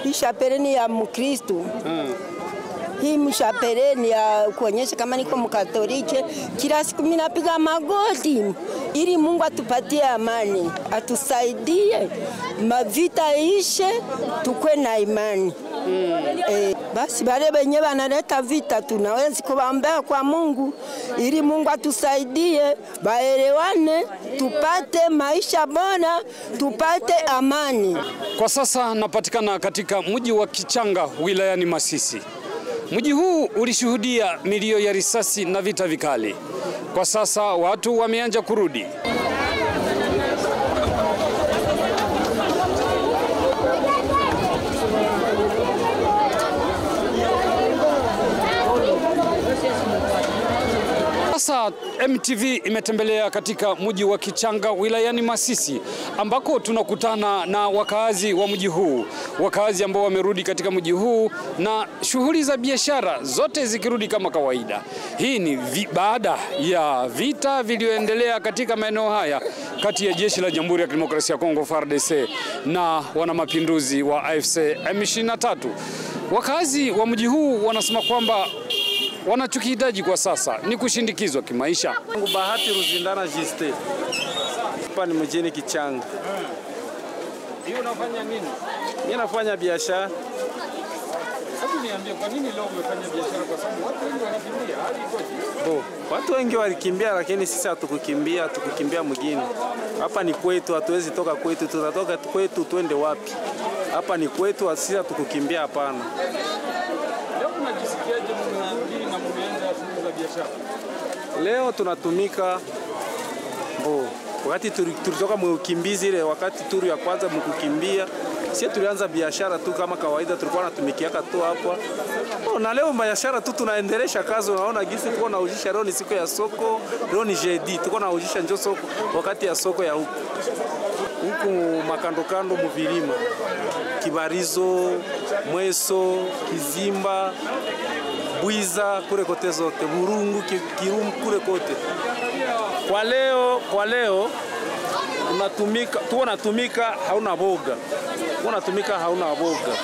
Hii shapele ni ya Mkristo. Hii mshapele ni ya kuonyesha kama niko Mkatoliki. Kila siku mimi napiga magoti ili Mungu atupatie amani, atusaidie, mavita ishe, tukwe na imani. Basi wale wenye wanaleta vita tunaweza kuwaombea kwa Mungu ili Mungu atusaidie, waelewane, tupate maisha bora, tupate amani. Kwa sasa napatikana katika mji wa Kichanga wilayani Masisi. Mji huu ulishuhudia milio ya risasi na vita vikali. Kwa sasa watu wameanza kurudi. Sasa MTV imetembelea katika mji wa Kichanga wilayani Masisi ambako tunakutana na wakazi wa mji huu. Wakazi ambao wamerudi katika mji huu na shughuli za biashara zote zikirudi kama kawaida. Hii ni baada ya vita vilivyoendelea katika maeneo haya kati ya jeshi la Jamhuri ya Kidemokrasia ya Kongo FARDC na wanamapinduzi wa AFC M23. Wakazi wa mji huu wanasema kwamba wanachokihitaji kwa sasa ni kushindikizwa kimaisha. Bahati Ruzindana Jiste. Hapa ni mjini Kichanga. Hiyo unafanya nini? Mimi nafanya biashara. Hebu niambie kwa nini leo umefanya biashara, kwa sababu watu wengi wanakimbia hadi ikoje? Watu wengi walikimbia lakini sisi hatukukimbia, tukukimbia mjini. Hapa ni kwetu, hatuwezi toka kwetu, tutatoka kwetu twende wapi? Hapa ni kwetu, sisi hatukukimbia hapana. Leo unajisikiaje mmerudi na mmeanza shughuli za biashara? Leo tunatumika wakati tulitoka mkimbizi ile wakati turu ya kwanza mkukimbia, sisi tulianza biashara tu kama kawaida, tulikuwa tunatumikiaka tu hapa. Na leo biashara tu tunaendelesha kazi, unaona gisi tuko na ujisha. Leo ni siku ya soko, leo ni jeudi, tuko na ujisha njo soko wakati ya soko ya huku makando kando muvilima, Kibarizo, Mweso, Kizimba, Bwiza, kule kote zote, Burungu, Kirumu, kule kote. Kwa leo tunatumika hauna boga. Unatumika hauna boga.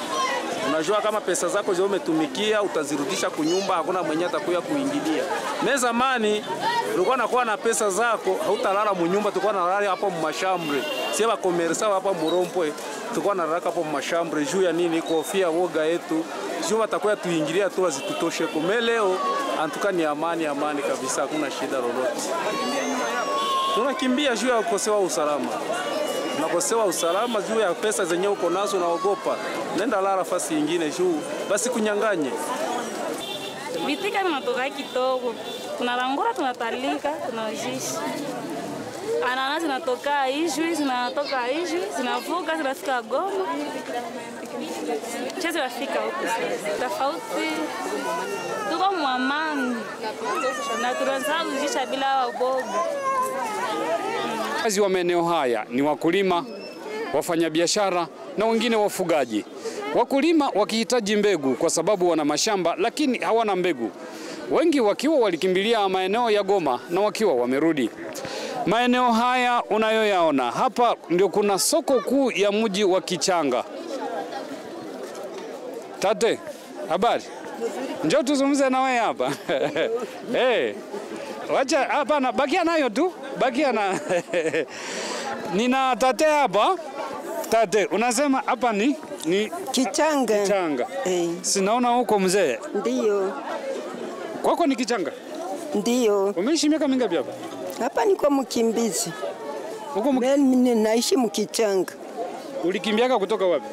Unajua kama pesa zako zile umetumikia utazirudisha kunyumba, hakuna mwenye atakuya kuingilia. Na zamani ulikuwa unakuwa na pesa zako, hautalala munyumba, tulikuwa nalala hapo mmashambre. Sisi ba komersa hapa Murompwe, tulikuwa nalala hapo mmashambre juu ya nini? Kofia woga yetu. Juu watakuwa tuingilia tu wazitutoshe. Kwa leo antuka ni amani kabisa, hakuna shida lolote. Tunakimbia juu ya ukosewa usalama. Unakosewa usalama juu ya pesa zenye uko nazo, unaogopa. Nenda lala fasi nyingine juu basi kunyanganye. Vitika vinatoka kidogo. Tunarangura, tunatalika, tunajishi. Anana zinatoka Ijwi, zinatoka Ijwi, zinavuka, zinafika Goma. Chezi wafika huko. Tofauti tuko mwamani. Na tunaanza kujisha bila waboga. Wakazi wa maeneo haya ni wakulima, wafanyabiashara na wengine wafugaji. Wakulima wakihitaji mbegu kwa sababu wana mashamba lakini hawana mbegu. Wengi wakiwa walikimbilia maeneo ya Goma na wakiwa wamerudi. Maeneo haya unayoyaona hapa ndio kuna soko kuu ya mji wa Kichanga. Tate, habari? Njoo tuzungumze na wewe hapa. Wacha hapa na bakia nayo tu. Bakia na nina tate hapa. Tate, unasema hapa ni Kichanga. Kichanga. Sinaona huko mzee. Ndio. Kwako ni Kichanga? Ndio. Umeishi miaka mingapi hapa? Hapa niko mkimbizi. Huko mimi naishi Mkichanga. Ulikimbiaka kutoka wapi?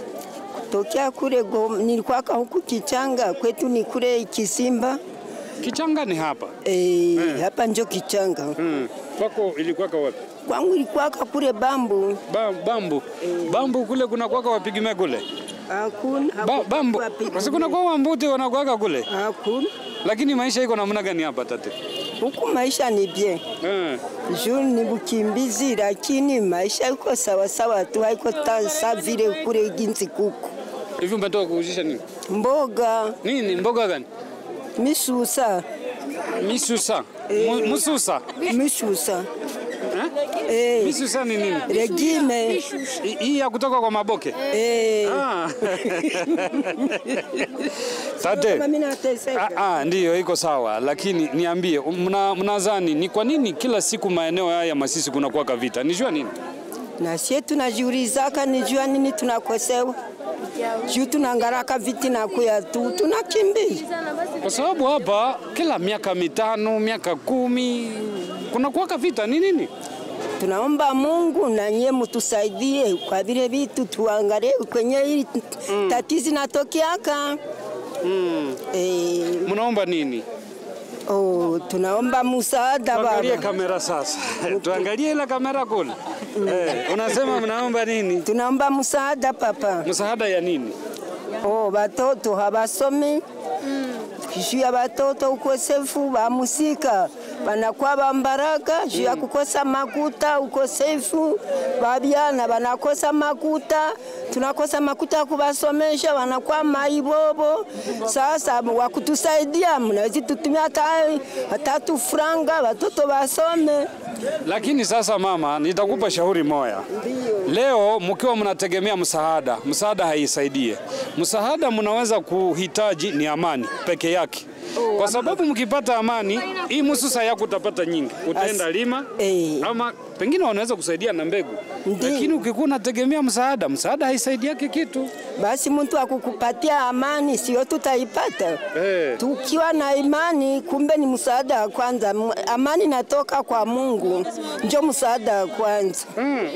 Tokea kule nilikuwa huku Kichanga, kwetu ni kule Kisimba. Kichanga ni hapa? Hapa ndio Kichanga. Kwako ilikuwa wapi? Kwangu ilikuwa kule Bambu. Bambu. Bambu kule kuna kwaka wapigime kule? Hakuna. Bambu. Basi kuna kwa Wambuti wanakuwaka kule? Hakuna. Lakini maisha iko namna gani hapa tate? Huku maisha ni bien. Juu ni bukimbizi lakini maisha iko sawa sawa tu, haiko sawa vile kule ginzi kuku. Hivi umetoka kuuzisha nini? Mboga. Nini mboga gani? Misusa. Misusa. Mususa. Misusa. Bisusa ni nini? Regime. Hii ya kutoka kwa maboke? Tate. Ndiyo, iko sawa, lakini niambie, mnadhani ni kwa nini kila siku maeneo haya ya Masisi kunakuwa vita? Nijua nini? Na sisi tunajiulizaka nijua nini tunakosewa. Juu tunangaraka viti na kuya tu tunakimbia. Kwa sababu hapa kila miaka 5, miaka 10 kunakuwa vita. Ni nini? Tunaomba Mungu na nyie mtusaidie kwa vile vitu tuangalie kwenye hili tatizo natokeaka. Mnaomba nini? Tunaomba msaada baba. Tuangalie kamera sasa. Tuangalie ile kamera kule. Unasema mnaomba nini? Tunaomba msaada papa. Msaada ya nini? Watoto hawasomi. Juu ya watoto ukosefu wa musika wanakuwa bambaraka, juu ya kukosa makuta ukosefu, babiana wanakosa makuta, tunakosa makuta kubasomesha, wanakuwa maibobo. Sasa wakutusaidia mnaweza tutumia hata franga watoto wasome. Lakini sasa mama, nitakupa shauri moja. Leo mkiwa mnategemea msaada haisaidie. Msaada mnaweza kuhitaji ni amani peke yake. Kwa sababu mkipata amani, hii mususa yako utapata nyingi. Utaenda lima ama pengine wanaweza kusaidia na mbegu. Lakini ukikuwa unategemea msaada haisaidiaki kitu. Basi mtu akukupatia amani sio tutaipata. Tukiwa na imani kumbe ni msaada kwanza. Amani natoka kwa Mungu. Ndio msaada kwanza.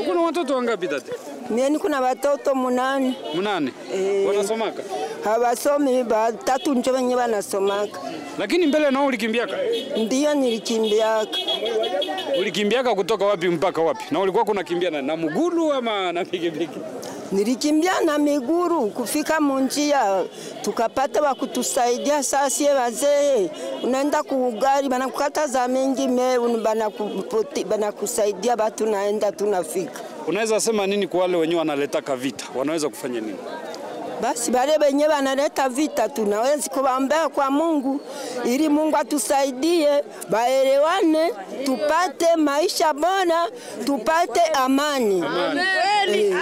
Uko na watoto wangapi tata? Mimi kuna watoto 8. 8? Wanasomaka? Hawasomi, 3 ndio wenyewe wanasomaka. Lakini mbele nao ulikimbiaka? Ndio nilikimbiaka. Ulikimbiaka kutoka wapi mpaka wapi? Na ulikuwa kunakimbia na mguru ama na pikipiki? Nilikimbia na miguru kufika munjia, tukapata wa kutusaidia. Sasa wazee unaenda kugari banakukata za mingi banakusaidia batu naenda tunafika. Unaweza sema nini kwa wale wenyewe wanaleta vita? Wanaweza kufanya nini? Basi wale wenyewe wanaleta vita tunaweza kuwaombea kwa Mungu ili Mungu atusaidie, baelewane, tupate maisha bora, tupate amani.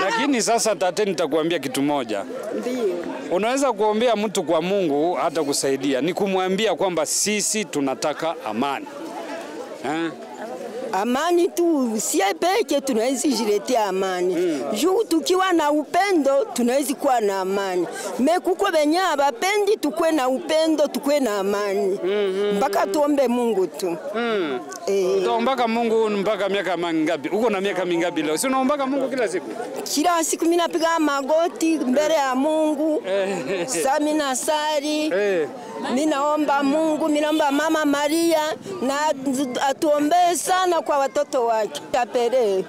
Lakini sasa tate, nitakuambia kitu moja. Ndio. Unaweza kuombea mtu kwa Mungu hata kusaidia. Ni kumwambia kwamba sisi tunataka amani. Amani tu, sie peke tunaweza jiletea amani. Juu tukiwa na upendo tunaweza kuwa na amani. Mekuko benye abapendi tukue na upendo, tukue na amani. Mpaka tuombe Mungu tu. Utaombaka Mungu mpaka miaka mingapi? Uko na miaka mingapi leo? Si unaombaka Mungu kila siku? Kila siku mimi napiga magoti mbele ya Mungu. Sasa mimi nasali. Mimi naomba Mungu, mimi naomba Mama Maria na atuombee sana kwa watoto wake. Shapere.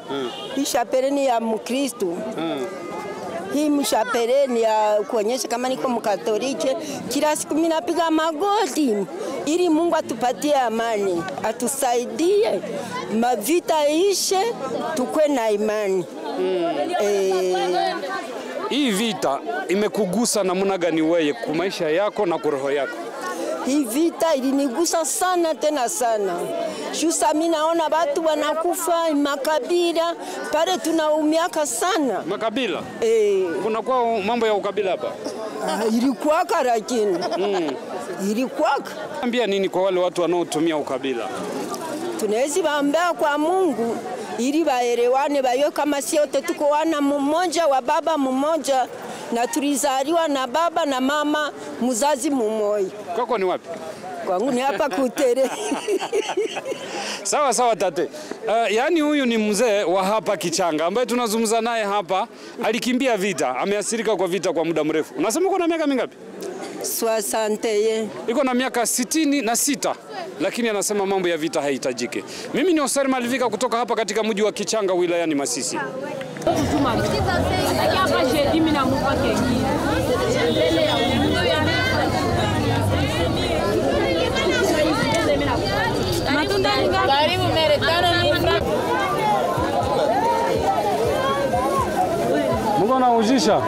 Hii shapere ni ya Mkristo. Hii mshapere ni ya kuonyesha kama niko Mkatoliki. Kila siku mimi napiga magoti ili Mungu atupatie amani, atusaidie, mavita ishe, tukue na imani. Hii vita imekugusa namna gani wewe kwa maisha yako na kwa roho yako? Hii vita ilinigusa sana tena sana. Shusa mimi naona watu wanakufa makabila, pale tunaumiaka sana. Makabila? Kuna kwa mambo ya ukabila hapa? Ilikuwa lakini. Ilikuwa. Ambia nini kwa wale watu wanaotumia ukabila? Tunaweza waombea kwa Mungu ili waelewane, bayo kama si wote tuko wana mmoja wa baba mmoja na tulizaliwa na baba na mama mzazi mmoja. Kwako ni wapi? Kwangu ni hapa Kutere. Sawa tate. Yaani huyu ni mzee wa hapa Kichanga ambaye tunazungumza naye hapa, alikimbia vita, ameathirika kwa vita kwa muda mrefu. Unasema uko na miaka mingapi? 60. Iko na miaka 66, lakini anasema mambo ya vita haihitajiki. Mimi ni Oscar Malivika kutoka hapa katika mji wa Kichanga wilayani Masisi. Mungu anaujisha.